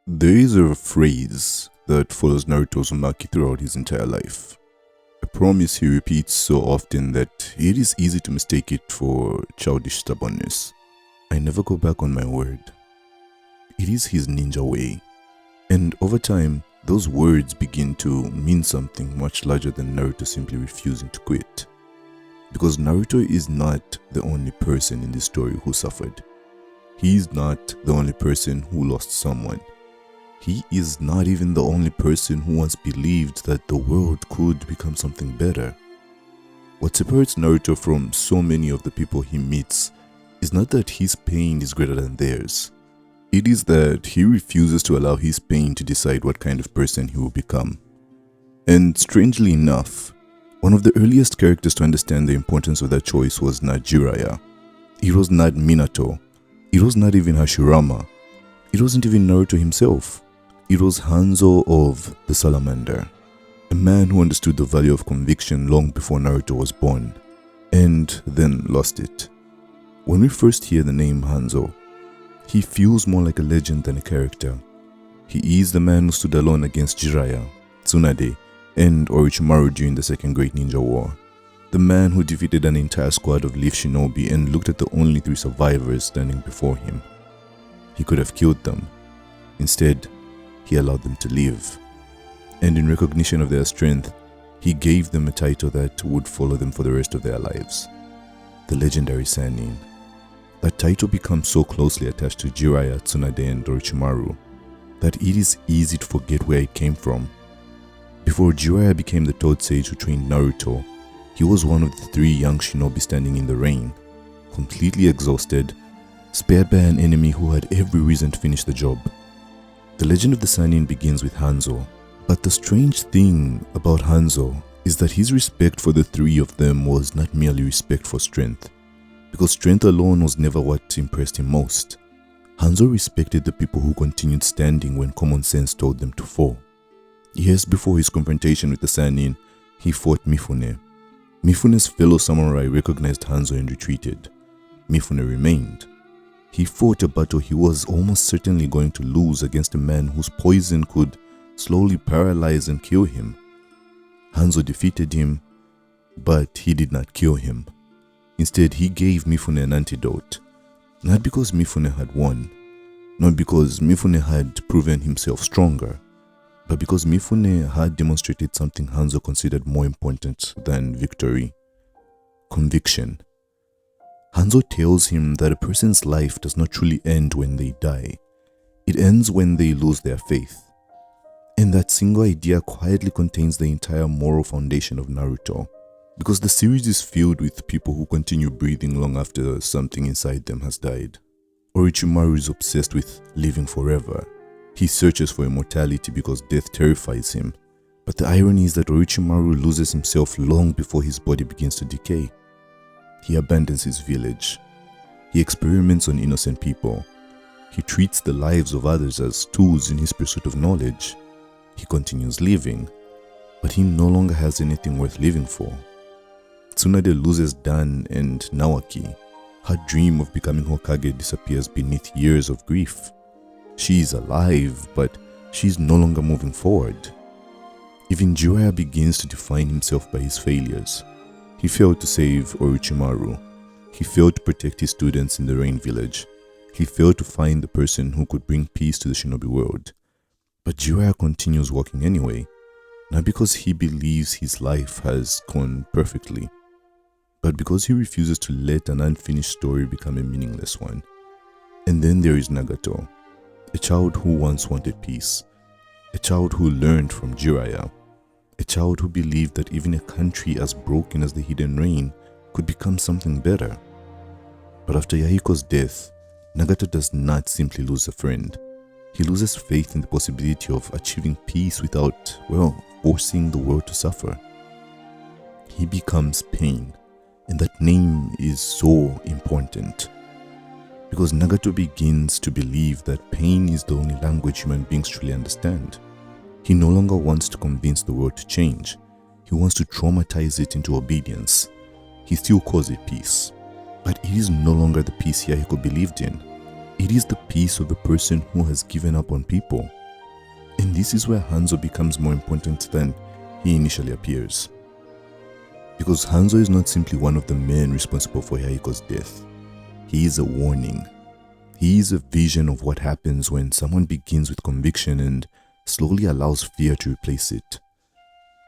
There is a phrase that follows Naruto's Uzumaki throughout his entire life. A promise he repeats so often that it is easy to mistake it for childish stubbornness. I never go back on my word. It is his ninja way. And over time, those words begin to mean something much larger than Naruto simply refusing to quit. Because Naruto is not the only person in this story who suffered. He is not the only person who lost someone. He is not even the only person who once believed that the world could become something better. What separates Naruto from so many of the people he meets is not that his pain is greater than theirs. It is that he refuses to allow his pain to decide what kind of person he will become. And strangely enough, one of the earliest characters to understand the importance of that choice was not Jiraiya. It was not Minato. It was not even Hashirama. It wasn't even Naruto himself. It was Hanzo of the Salamander, a man who understood the value of conviction long before Naruto was born, and then lost it. When we first hear the name Hanzo, he feels more like a legend than a character. He is the man who stood alone against Jiraiya, Tsunade, and Orochimaru during the Second Great Ninja War. The man who defeated an entire squad of Leaf Shinobi and looked at the only 3 survivors standing before him. He could have killed them. Instead, he allowed them to live. And in recognition of their strength, he gave them a title that would follow them for the rest of their lives. The legendary Sannin. That title becomes so closely attached to Jiraiya, Tsunade, and Orochimaru that it is easy to forget where it came from. Before Jiraiya became the third sage who trained Naruto, he was one of the 3 young shinobi standing in the rain, completely exhausted, spared by an enemy who had every reason to finish the job. The legend of the Sannin begins with Hanzo, but the strange thing about Hanzo is that his respect for the 3 of them was not merely respect for strength, because strength alone was never what impressed him most. Hanzo respected the people who continued standing when common sense told them to fall. Years before his confrontation with the Sannin, he fought Mifune. Mifune's fellow samurai recognized Hanzo and retreated. Mifune remained. He fought a battle he was almost certainly going to lose against a man whose poison could slowly paralyze and kill him. Hanzo defeated him, but he did not kill him. Instead, he gave Mifune an antidote, not because Mifune had won, not because Mifune had proven himself stronger, but because Mifune had demonstrated something Hanzo considered more important than victory: conviction. Hanzo tells him that a person's life does not truly end when they die. It ends when they lose their faith. And that single idea quietly contains the entire moral foundation of Naruto. Because the series is filled with people who continue breathing long after something inside them has died. Orochimaru is obsessed with living forever. He searches for immortality because death terrifies him. But the irony is that Orochimaru loses himself long before his body begins to decay. He abandons his village. He experiments on innocent people. He treats the lives of others as tools in his pursuit of knowledge. He continues living, but he no longer has anything worth living for. Tsunade loses Dan and Nawaki. Her dream of becoming Hokage disappears beneath years of grief. She is alive, but she is no longer moving forward. Even Jiraiya begins to define himself by his failures. He failed to save Orochimaru. He failed to protect his students in the Rain Village. He failed to find the person who could bring peace to the shinobi world. But Jiraiya continues walking anyway, not because he believes his life has gone perfectly, but because he refuses to let an unfinished story become a meaningless one. And then there is Nagato, a child who once wanted peace, a child who learned from Jiraiya, a child who believed that even a country as broken as the Hidden Rain could become something better. But after Yahiko's death, Nagato does not simply lose a friend. He loses faith in the possibility of achieving peace without, forcing the world to suffer. He becomes pain, and that name is so important. Because Nagato begins to believe that pain is the only language human beings truly understand. He no longer wants to convince the world to change. He wants to traumatize it into obedience. He still calls it peace, but it is no longer the peace Yahiko believed in. It is the peace of the person who has given up on people. And this is where Hanzo becomes more important than he initially appears. Because Hanzo is not simply one of the men responsible for Yahiko's death. He is a warning. He is a vision of what happens when someone begins with conviction and slowly allows fear to replace it.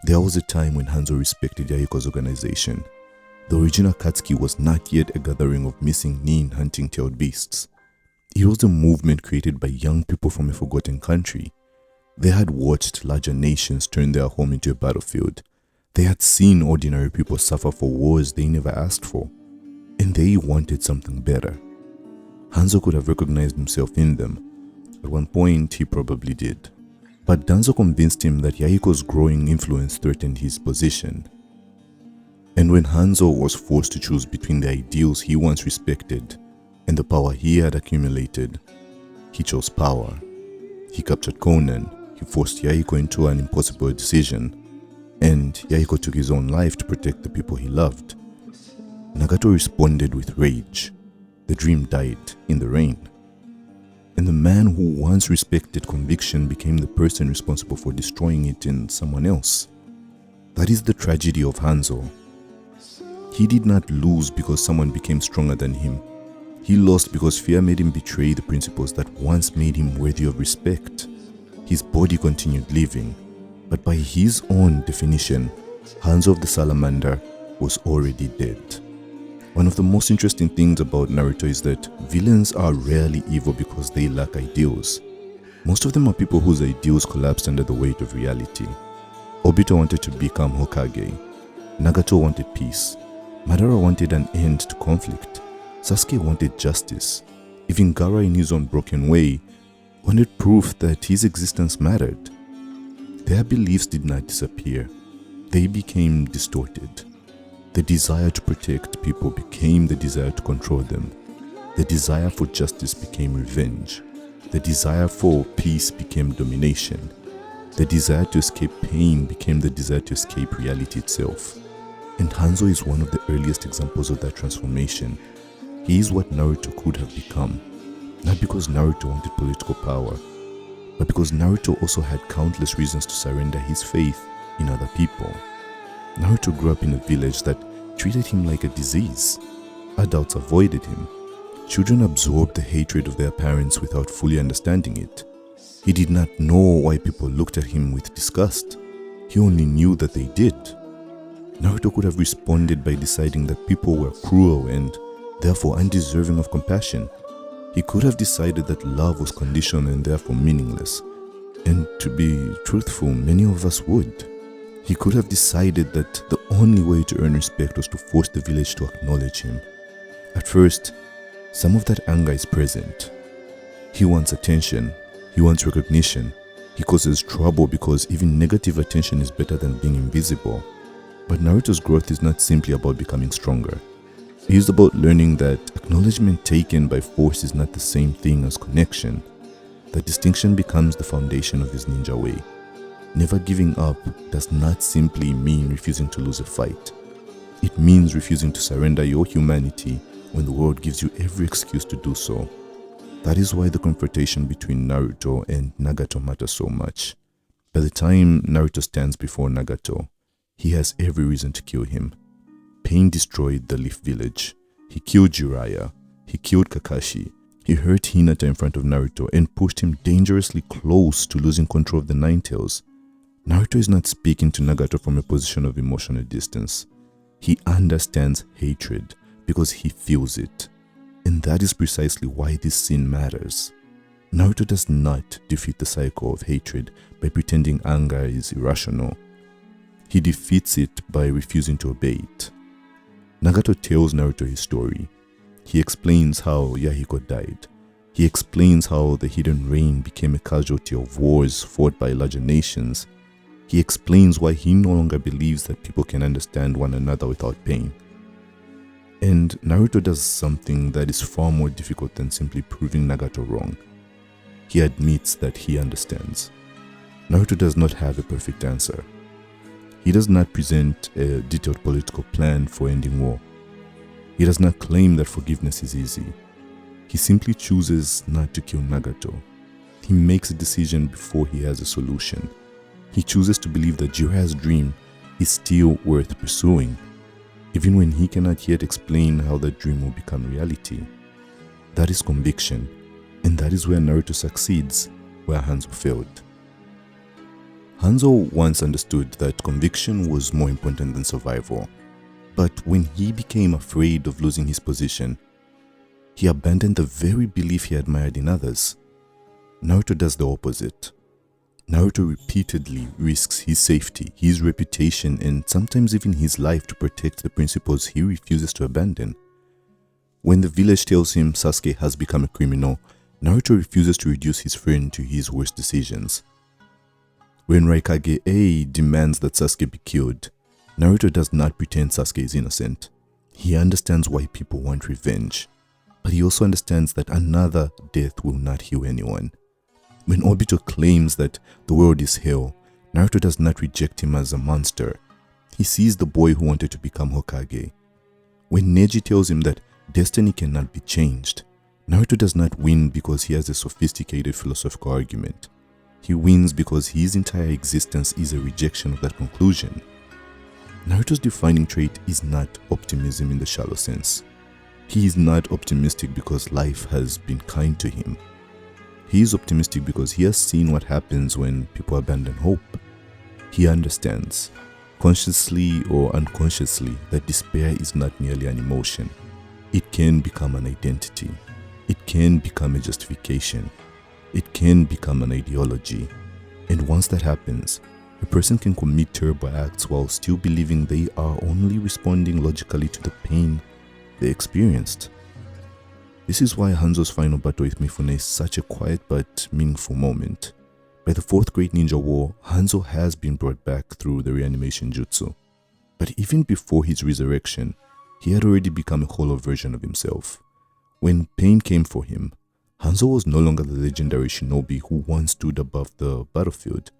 There was a time when Hanzo respected Yahiko's organization. The original Katsuki was not yet a gathering of missing nin hunting-tailed beasts. It was a movement created by young people from a forgotten country. They had watched larger nations turn their home into a battlefield. They had seen ordinary people suffer for wars they never asked for. And they wanted something better. Hanzo could have recognized himself in them. At one point, he probably did. But Danzo convinced him that Yahiko's growing influence threatened his position. And when Hanzo was forced to choose between the ideals he once respected and the power he had accumulated, he chose power. He captured Konan, he forced Yahiko into an impossible decision, and Yahiko took his own life to protect the people he loved. Nagato responded with rage. The dream died in the rain. And the man who once respected conviction became the person responsible for destroying it in someone else. That is the tragedy of Hanzo. He did not lose because someone became stronger than him. He lost because fear made him betray the principles that once made him worthy of respect. His body continued living, but by his own definition, Hanzo of the Salamander was already dead. One of the most interesting things about Naruto is that villains are rarely evil because they lack ideals. Most of them are people whose ideals collapsed under the weight of reality. Obito wanted to become Hokage. Nagato wanted peace. Madara wanted an end to conflict. Sasuke wanted justice. Even Gaara, in his own broken way, wanted proof that his existence mattered. Their beliefs did not disappear. They became distorted. The desire to protect people became the desire to control them. The desire for justice became revenge. The desire for peace became domination. The desire to escape pain became the desire to escape reality itself. And Hanzo is one of the earliest examples of that transformation. He is what Naruto could have become. Not because Naruto wanted political power, but because Naruto also had countless reasons to surrender his faith in other people. Naruto grew up in a village that treated him like a disease. Adults avoided him. Children absorbed the hatred of their parents without fully understanding it. He did not know why people looked at him with disgust. He only knew that they did. Naruto could have responded by deciding that people were cruel and therefore undeserving of compassion. He could have decided that love was conditional and therefore meaningless. And to be truthful, many of us would. He could have decided that the only way to earn respect was to force the village to acknowledge him. At first, some of that anger is present. He wants attention. He wants recognition. He causes trouble because even negative attention is better than being invisible. But Naruto's growth is not simply about becoming stronger. It is about learning that acknowledgement taken by force is not the same thing as connection. That distinction becomes the foundation of his ninja way. Never giving up does not simply mean refusing to lose a fight. It means refusing to surrender your humanity when the world gives you every excuse to do so. That is why the confrontation between Naruto and Nagato matters so much. By the time Naruto stands before Nagato, he has every reason to kill him. Pain destroyed the Leaf Village. He killed Jiraiya. He killed Kakashi. He hurt Hinata in front of Naruto and pushed him dangerously close to losing control of the Nine Tails. Naruto is not speaking to Nagato from a position of emotional distance. He understands hatred because he feels it. And that is precisely why this scene matters. Naruto does not defeat the cycle of hatred by pretending anger is irrational. He defeats it by refusing to obey it. Nagato tells Naruto his story. He explains how Yahiko died. He explains how the Hidden Rain became a casualty of wars fought by larger nations. He explains why he no longer believes that people can understand one another without pain. And Naruto does something that is far more difficult than simply proving Nagato wrong. He admits that he understands. Naruto does not have a perfect answer. He does not present a detailed political plan for ending war. He does not claim that forgiveness is easy. He simply chooses not to kill Nagato. He makes a decision before he has a solution. He chooses to believe that Jiraiya's dream is still worth pursuing, even when he cannot yet explain how that dream will become reality. That is conviction, and that is where Naruto succeeds, where Hanzo failed. Hanzo once understood that conviction was more important than survival, but when he became afraid of losing his position, he abandoned the very belief he admired in others. Naruto does the opposite. Naruto repeatedly risks his safety, his reputation, and sometimes even his life to protect the principles he refuses to abandon. When the village tells him Sasuke has become a criminal, Naruto refuses to reduce his friend to his worst decisions. When Raikage A demands that Sasuke be killed, Naruto does not pretend Sasuke is innocent. He understands why people want revenge, but he also understands that another death will not heal anyone. When Obito claims that the world is hell, Naruto does not reject him as a monster. He sees the boy who wanted to become Hokage. When Neji tells him that destiny cannot be changed, Naruto does not win because he has a sophisticated philosophical argument. He wins because his entire existence is a rejection of that conclusion. Naruto's defining trait is not optimism in the shallow sense. He is not optimistic because life has been kind to him. He is optimistic because he has seen what happens when people abandon hope. He understands, consciously or unconsciously, that despair is not merely an emotion. It can become an identity. It can become a justification. It can become an ideology. And once that happens, a person can commit terrible acts while still believing they are only responding logically to the pain they experienced. This is why Hanzo's final battle with Mifune is such a quiet but meaningful moment. By the Fourth Great Ninja War, Hanzo has been brought back through the reanimation jutsu. But even before his resurrection, he had already become a hollow version of himself. When pain came for him, Hanzo was no longer the legendary shinobi who once stood above the battlefield.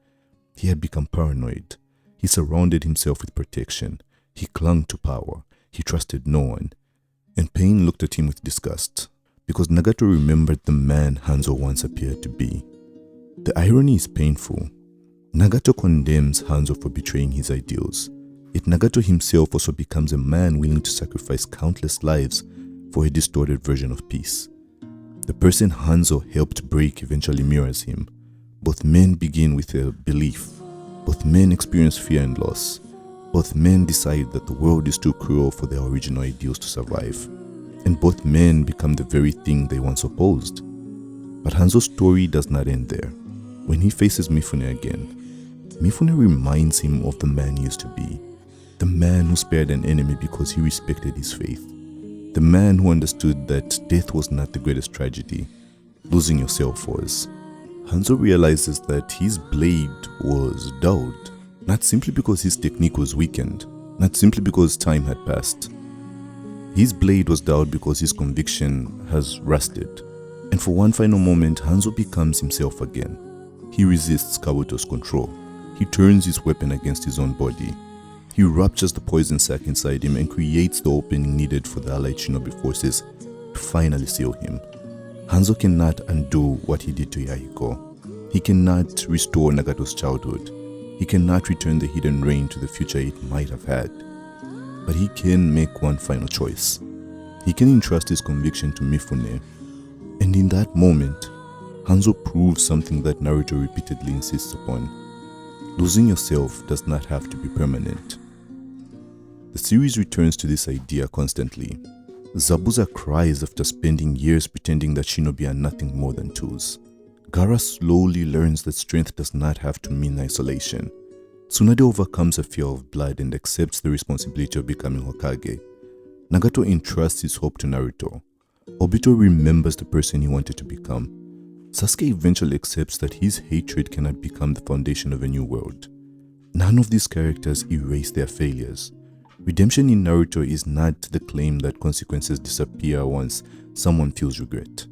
He had become paranoid. He surrounded himself with protection. He clung to power. He trusted no one. And pain looked at him with disgust, because Nagato remembered the man Hanzo once appeared to be. The irony is painful. Nagato condemns Hanzo for betraying his ideals, yet Nagato himself also becomes a man willing to sacrifice countless lives for a distorted version of peace. The person Hanzo helped break eventually mirrors him. Both men begin with a belief. Both men experience fear and loss. Both men decide that the world is too cruel for their original ideals to survive. And both men become the very thing they once opposed. But Hanzo's story does not end there. When he faces Mifune again, Mifune reminds him of the man he used to be. The man who spared an enemy because he respected his faith. The man who understood that death was not the greatest tragedy. Losing yourself was. Hanzo realizes that his blade was dulled, not simply because his technique was weakened, not simply because time had passed. His blade was dulled because his conviction has rusted. And for one final moment, Hanzo becomes himself again. He resists Kabuto's control. He turns his weapon against his own body. He ruptures the poison sac inside him and creates the opening needed for the allied shinobi forces to finally seal him. Hanzo cannot undo what he did to Yahiko. He cannot restore Nagato's childhood. He cannot return the hidden rain to the future it might have had. But he can make one final choice. He can entrust his conviction to Mifune. And in that moment, Hanzo proves something that Naruto repeatedly insists upon. Losing yourself does not have to be permanent. The series returns to this idea constantly. Zabuza cries after spending years pretending that shinobi are nothing more than tools. Gaara slowly learns that strength does not have to mean isolation. Tsunade overcomes a fear of blood and accepts the responsibility of becoming Hokage. Nagato entrusts his hope to Naruto. Obito remembers the person he wanted to become. Sasuke eventually accepts that his hatred cannot become the foundation of a new world. None of these characters erase their failures. Redemption in Naruto is not the claim that consequences disappear once someone feels regret.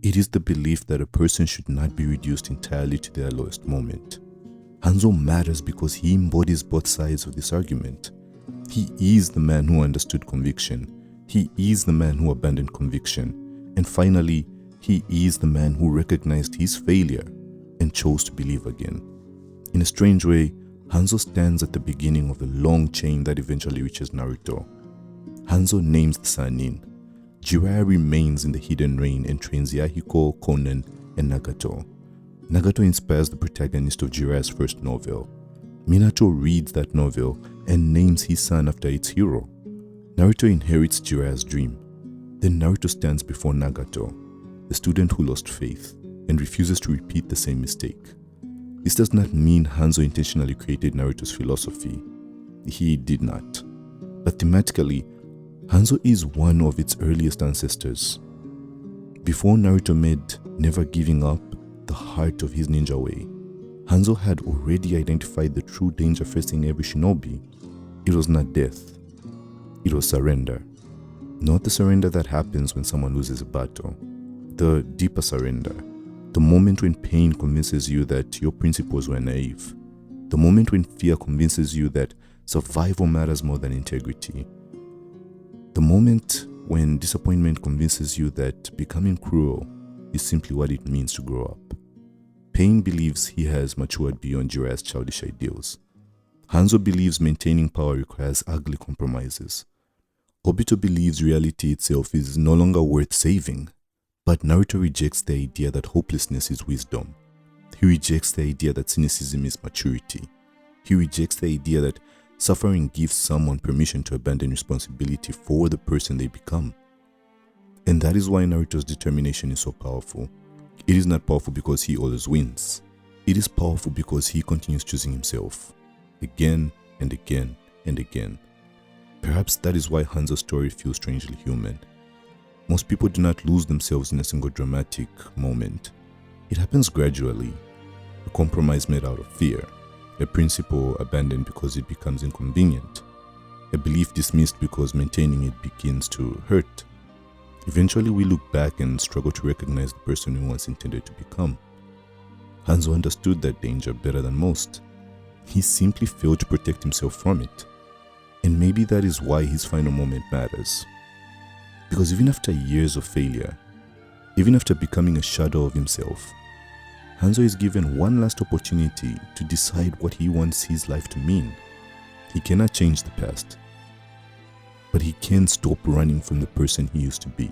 It is the belief that a person should not be reduced entirely to their lowest moment. Hanzo matters because he embodies both sides of this argument. He is the man who understood conviction. He is the man who abandoned conviction. And finally, he is the man who recognized his failure and chose to believe again. In a strange way, Hanzo stands at the beginning of the long chain that eventually reaches Naruto. Hanzo names the Sannin. Jiraiya remains in the Hidden Rain and trains Yahiko, Konan, and Nagato. Nagato inspires the protagonist of Jiraiya's first novel. Minato reads that novel and names his son after its hero. Naruto inherits Jiraiya's dream. Then Naruto stands before Nagato, the student who lost faith and refuses to repeat the same mistake. This does not mean Hanzo intentionally created Naruto's philosophy. He did not. But thematically, Hanzo is one of its earliest ancestors. Before Naruto made never giving up the heart of his ninja way, Hanzo had already identified the true danger facing every shinobi. It was not death. It was surrender. Not the surrender that happens when someone loses a battle. The deeper surrender. The moment when pain convinces you that your principles were naive. The moment when fear convinces you that survival matters more than integrity. The moment when disappointment convinces you that becoming cruel is simply what it means to grow up. Pain believes he has matured beyond Jiraiya's childish ideals. Hanzo believes maintaining power requires ugly compromises. Obito believes reality itself is no longer worth saving. But Naruto rejects the idea that hopelessness is wisdom. He rejects the idea that cynicism is maturity. He rejects the idea that suffering gives someone permission to abandon responsibility for the person they become. And that is why Naruto's determination is so powerful. It is not powerful because he always wins. It is powerful because he continues choosing himself, again and again and again. Perhaps that is why Hanzo's story feels strangely human. Most people do not lose themselves in a single dramatic moment. It happens gradually. A compromise made out of fear, a principle abandoned because it becomes inconvenient, a belief dismissed because maintaining it begins to hurt. Eventually we look back and struggle to recognize the person we once intended to become. Hanzo understood that danger better than most. He simply failed to protect himself from it. And maybe that is why his final moment matters. Because even after years of failure, even after becoming a shadow of himself, Hanzo is given one last opportunity to decide what he wants his life to mean. He cannot change the past, but he can stop running from the person he used to be.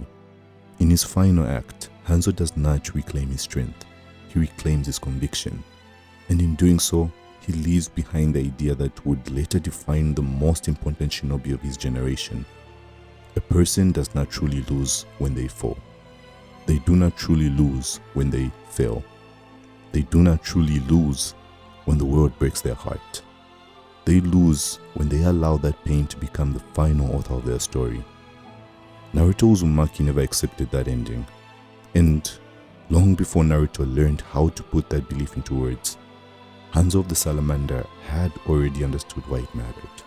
In his final act, Hanzo does not reclaim his strength, he reclaims his conviction. And in doing so, he leaves behind the idea that would later define the most important shinobi of his generation. A person does not truly lose when they fall. They do not truly lose when they fail. They do not truly lose when the world breaks their heart. They lose when they allow that pain to become the final author of their story. Naruto Uzumaki never accepted that ending. And long before Naruto learned how to put that belief into words, Hanzo of the Salamander had already understood why it mattered.